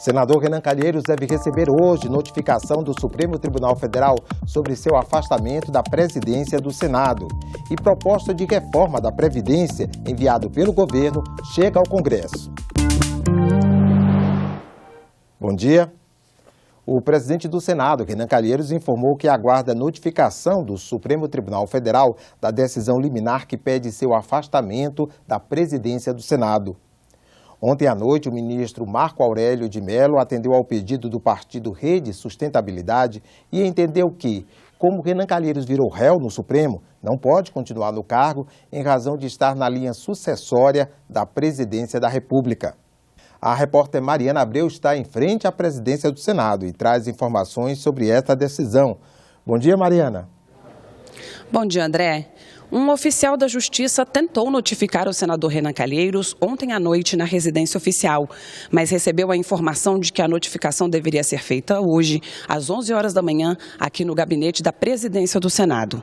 O senador Renan Calheiros deve receber hoje notificação do Supremo Tribunal Federal sobre seu afastamento da presidência do Senado. E proposta de reforma da Previdência, enviado pelo governo, chega ao Congresso. Bom dia. O presidente do Senado, Renan Calheiros, informou que aguarda notificação do Supremo Tribunal Federal da decisão liminar que pede seu afastamento da presidência do Senado. Ontem à noite, o ministro Marco Aurélio de Mello atendeu ao pedido do partido Rede Sustentabilidade e entendeu que, como Renan Calheiros virou réu no Supremo, não pode continuar no cargo em razão de estar na linha sucessória da presidência da República. A repórter Mariana Abreu está em frente à presidência do Senado e traz informações sobre esta decisão. Bom dia, Mariana. Bom dia, André. Um oficial da Justiça tentou notificar o senador Renan Calheiros ontem à noite na residência oficial, mas recebeu a informação de que a notificação deveria ser feita hoje, às 11 horas da manhã, aqui no gabinete da presidência do Senado.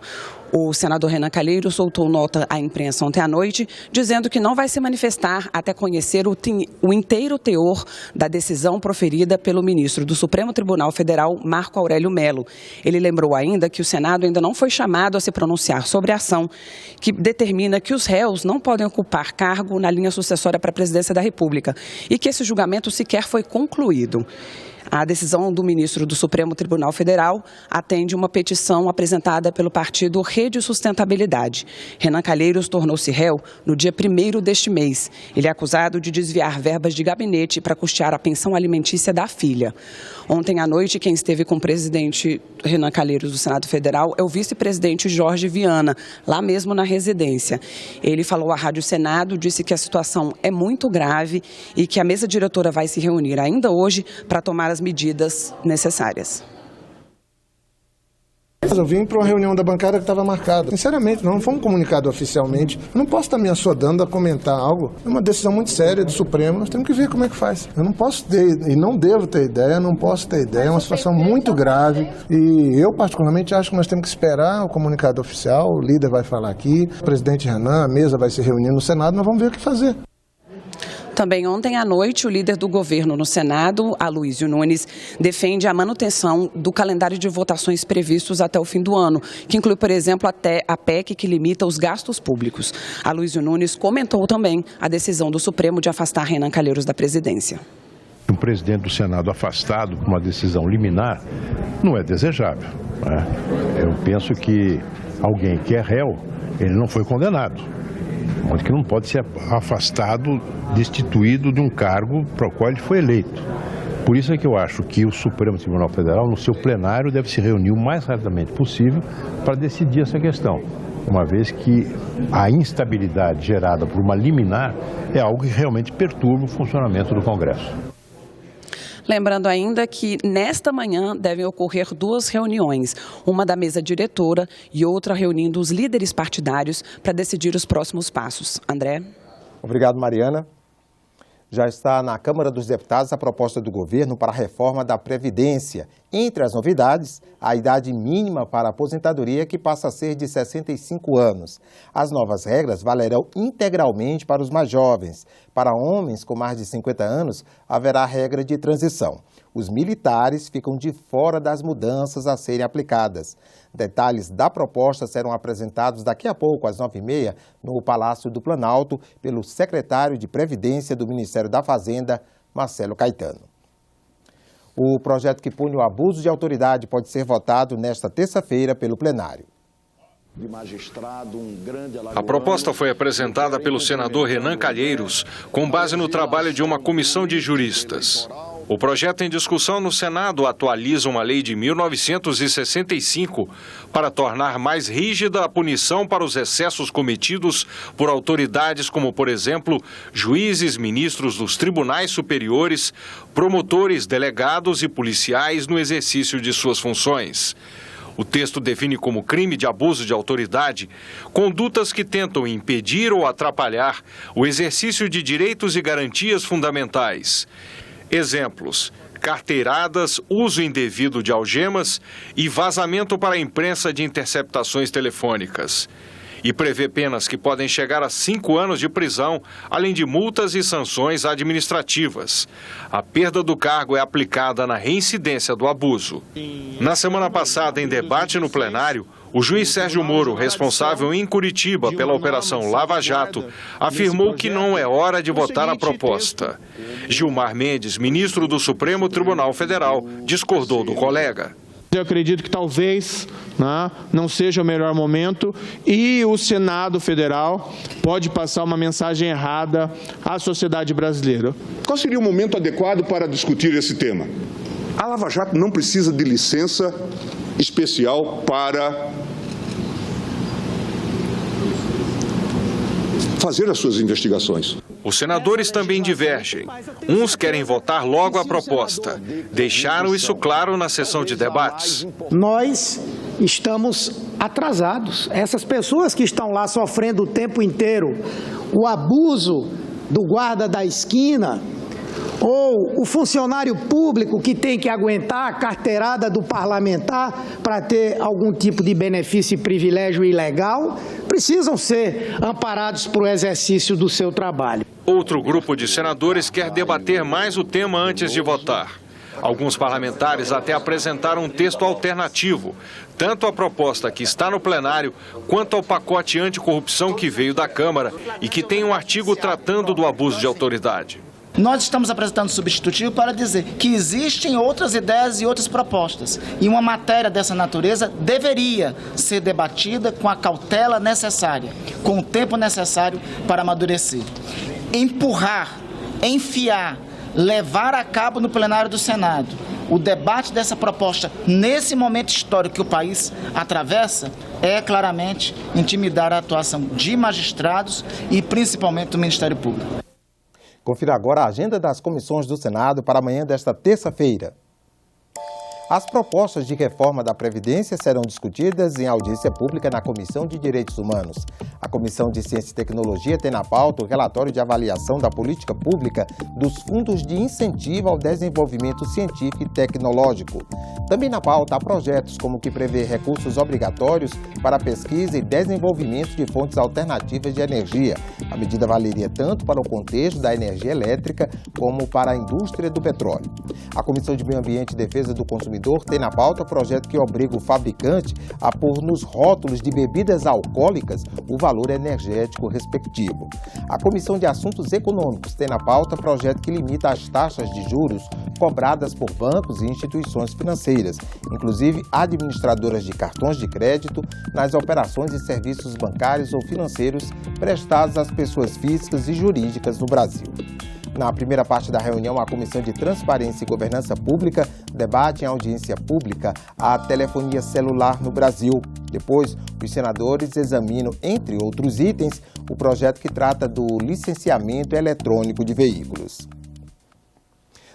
O senador Renan Calheiros soltou nota à imprensa ontem à noite, dizendo que não vai se manifestar até conhecer o inteiro teor da decisão proferida pelo ministro do Supremo Tribunal Federal, Marco Aurélio Mello. Ele lembrou ainda que o Senado ainda não foi chamado a se pronunciar sobre a ação que determina que os réus não podem ocupar cargo na linha sucessória para a presidência da República e que esse julgamento sequer foi concluído. A decisão do ministro do Supremo Tribunal Federal atende uma petição apresentada pelo partido Rede Sustentabilidade. Renan Calheiros tornou-se réu no dia 1º deste mês. Ele é acusado de desviar verbas de gabinete para custear a pensão alimentícia da filha. Ontem à noite, quem esteve com o presidente Renan Calheiros do Senado Federal é o vice-presidente Jorge Viana, lá mesmo na residência. Ele falou à Rádio Senado, disse que a situação é muito grave e que a mesa diretora vai se reunir ainda hoje para tomar as medidas necessárias. Eu vim para uma reunião da bancada que estava marcada. Sinceramente, não fomos comunicados oficialmente. Eu não posso estar me assodando a comentar algo. É uma decisão muito séria do Supremo. Nós temos que ver como é que faz. Eu não posso ter, e não devo ter ideia, não posso ter ideia. É uma situação muito grave. E eu, particularmente, acho que nós temos que esperar o comunicado oficial. O líder vai falar aqui, o presidente Renan, a mesa vai se reunir no Senado. Nós vamos ver o que fazer. Também ontem à noite, o líder do governo no Senado, Aloysio Nunes, defende a manutenção do calendário de votações previstos até o fim do ano, que inclui, por exemplo, até a PEC que limita os gastos públicos. Aloysio Nunes comentou também a decisão do Supremo de afastar Renan Calheiros da presidência. Um presidente do Senado afastado por uma decisão liminar não é desejável, né? Eu penso que alguém que é réu, ele não foi condenado. Onde que não pode ser afastado, destituído de um cargo para o qual ele foi eleito. Por isso é que eu acho que o Supremo Tribunal Federal, no seu plenário, deve se reunir o mais rapidamente possível para decidir essa questão, uma vez que a instabilidade gerada por uma liminar é algo que realmente perturba o funcionamento do Congresso. Lembrando ainda que nesta manhã devem ocorrer duas reuniões, uma da mesa diretora e outra reunindo os líderes partidários para decidir os próximos passos. André? Obrigado, Mariana. Já está na Câmara dos Deputados a proposta do governo para a reforma da Previdência. Entre as novidades, a idade mínima para a aposentadoria, que passa a ser de 65 anos. As novas regras valerão integralmente para os mais jovens. Para homens com mais de 50 anos, haverá regra de transição. Os militares ficam de fora das mudanças a serem aplicadas. Detalhes da proposta serão apresentados daqui a pouco, às 9h30, no Palácio do Planalto, pelo secretário de Previdência do Ministério da Fazenda, Marcelo Caetano. O projeto que pune o abuso de autoridade pode ser votado nesta terça-feira pelo plenário. A proposta foi apresentada pelo senador Renan Calheiros, com base no trabalho de uma comissão de juristas. O projeto em discussão no Senado atualiza uma lei de 1965 para tornar mais rígida a punição para os excessos cometidos por autoridades como, por exemplo, juízes, ministros dos tribunais superiores, promotores, delegados e policiais no exercício de suas funções. O texto define como crime de abuso de autoridade condutas que tentam impedir ou atrapalhar o exercício de direitos e garantias fundamentais. Exemplos: carteiradas, uso indevido de algemas e vazamento para a imprensa de interceptações telefônicas. e prevê penas que podem chegar a 5 anos de prisão, além de multas e sanções administrativas. A perda do cargo é aplicada na reincidência do abuso. Na semana passada, em debate no plenário, o juiz Sérgio Moro, responsável em Curitiba pela Operação Lava Jato, afirmou que não é hora de votar a proposta. Gilmar Mendes, ministro do Supremo Tribunal Federal, discordou do colega. Eu acredito que talvez não seja o melhor momento e o Senado Federal pode passar uma mensagem errada à sociedade brasileira. Qual seria o momento adequado para discutir esse tema? A Lava Jato não precisa de licença especial para fazer as suas investigações. Os senadores também divergem. Uns querem votar logo a proposta. Deixaram isso claro na sessão de debates. Nós estamos atrasados. Essas pessoas que estão lá sofrendo o tempo inteiro o abuso do guarda da esquina, ou o funcionário público que tem que aguentar a carteirada do parlamentar para ter algum tipo de benefício e privilégio ilegal, precisam ser amparados para o exercício do seu trabalho. Outro grupo de senadores quer debater mais o tema antes de votar. Alguns parlamentares até apresentaram um texto alternativo, tanto à proposta que está no plenário, quanto ao pacote anticorrupção que veio da Câmara e que tem um artigo tratando do abuso de autoridade. Nós estamos apresentando substitutivo para dizer que existem outras ideias e outras propostas. E uma matéria dessa natureza deveria ser debatida com a cautela necessária, com o tempo necessário para amadurecer. Empurrar, enfiar, levar a cabo no plenário do Senado o debate dessa proposta nesse momento histórico que o país atravessa é claramente intimidar a atuação de magistrados e principalmente do Ministério Público. Confira agora a agenda das comissões do Senado para amanhã desta terça-feira. As propostas de reforma da Previdência serão discutidas em audiência pública na Comissão de Direitos Humanos. A Comissão de Ciência e Tecnologia tem na pauta o relatório de avaliação da política pública dos fundos de incentivo ao desenvolvimento científico e tecnológico. Também na pauta há projetos como o que prevê recursos obrigatórios para pesquisa e desenvolvimento de fontes alternativas de energia. A medida valeria tanto para o contexto da energia elétrica como para a indústria do petróleo. A Comissão de Meio Ambiente e Defesa do Consumidor tem na pauta o projeto que obriga o fabricante a pôr nos rótulos de bebidas alcoólicas o valor energético respectivo. A Comissão de Assuntos Econômicos tem na pauta o projeto que limita as taxas de juros cobradas por bancos e instituições financeiras, inclusive administradoras de cartões de crédito, nas operações e serviços bancários ou financeiros prestados às pessoas físicas e jurídicas no Brasil. Na primeira parte da reunião, a Comissão de Transparência e Governança Pública debate em audiência pública a telefonia celular no Brasil. Depois, os senadores examinam, entre outros itens, o projeto que trata do licenciamento eletrônico de veículos.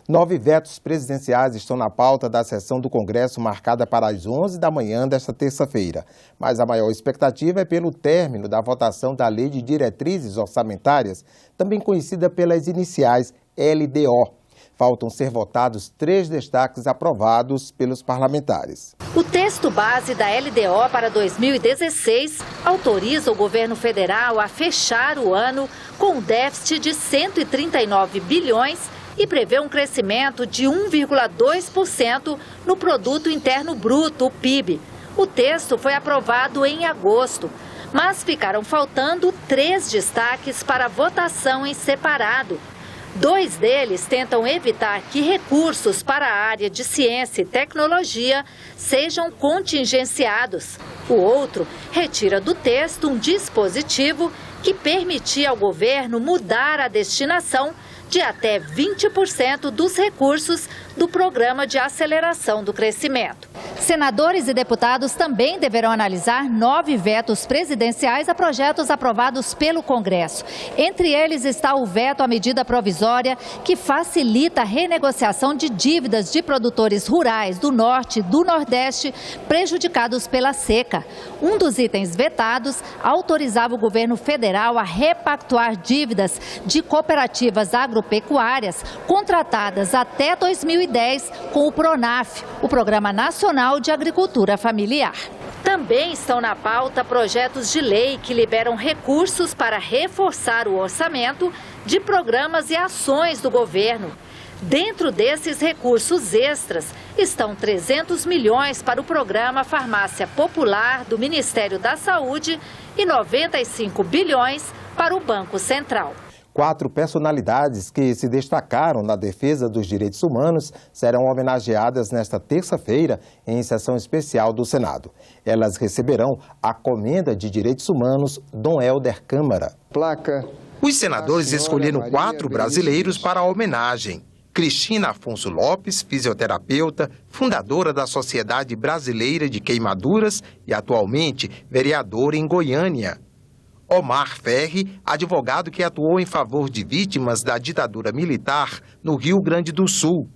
9 vetos presidenciais estão na pauta da sessão do Congresso marcada para as 11 da manhã desta terça-feira. Mas a maior expectativa é pelo término da votação da Lei de Diretrizes Orçamentárias, também conhecida pelas iniciais LDO. Faltam ser votados 3 destaques aprovados pelos parlamentares. O texto base da LDO para 2016 autoriza o governo federal a fechar o ano com um déficit de 139 bilhões e prevê um crescimento de 1,2% no Produto Interno Bruto, o PIB. O texto foi aprovado em agosto, mas ficaram faltando 3 destaques para votação em separado. 2 deles tentam evitar que recursos para a área de ciência e tecnologia sejam contingenciados. O outro retira do texto um dispositivo que permitia ao governo mudar a destinação de até 20% dos recursos do Programa de Aceleração do Crescimento. Senadores e deputados também deverão analisar 9 vetos presidenciais a projetos aprovados pelo Congresso. Entre eles está o veto à medida provisória que facilita a renegociação de dívidas de produtores rurais do Norte e do Nordeste prejudicados pela seca. Um dos itens vetados autorizava o governo federal a repactuar dívidas de cooperativas agropecuárias contratadas até 2010 com o PRONAF, o Programa Nacional de Agricultura Familiar. Também estão na pauta projetos de lei que liberam recursos para reforçar o orçamento de programas e ações do governo. Dentro desses recursos extras estão 300 milhões para o programa Farmácia Popular do Ministério da Saúde e 95 bilhões para o Banco Central. 4 personalidades que se destacaram na defesa dos direitos humanos serão homenageadas nesta terça-feira em sessão especial do Senado. Elas receberão a Comenda de Direitos Humanos Dom Helder Câmara. Os senadores escolheram 4 brasileiros para a homenagem. Cristina Afonso Lopes, fisioterapeuta, fundadora da Sociedade Brasileira de Queimaduras e atualmente vereadora em Goiânia. Omar Ferri, advogado que atuou em favor de vítimas da ditadura militar no Rio Grande do Sul.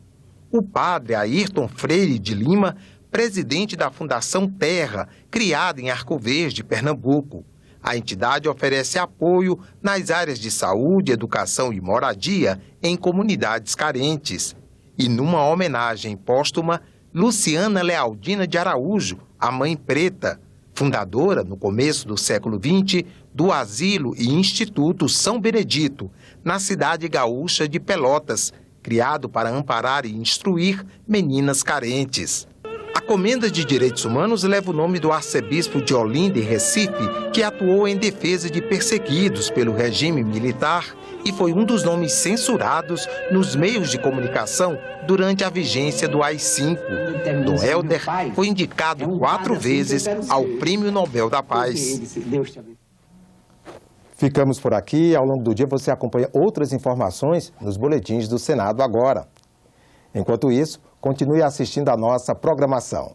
O padre Ayrton Freire de Lima, presidente da Fundação Terra, criada em Arco Verde, Pernambuco. A entidade oferece apoio nas áreas de saúde, educação e moradia em comunidades carentes. E numa homenagem póstuma, Luciana Lealdina de Araújo, a Mãe Preta, fundadora, no começo do século XX, do Asilo e Instituto São Benedito, na cidade gaúcha de Pelotas, criado para amparar e instruir meninas carentes. A Comenda de Direitos Humanos leva o nome do arcebispo de Olinda e Recife, que atuou em defesa de perseguidos pelo regime militar e foi um dos nomes censurados nos meios de comunicação durante a vigência do AI-5. Dom Helder foi indicado 4 vezes ao Prêmio Nobel da Paz. Ficamos por aqui. Ao longo do dia você acompanha outras informações nos boletins do Senado agora. Enquanto isso, continue assistindo a nossa programação.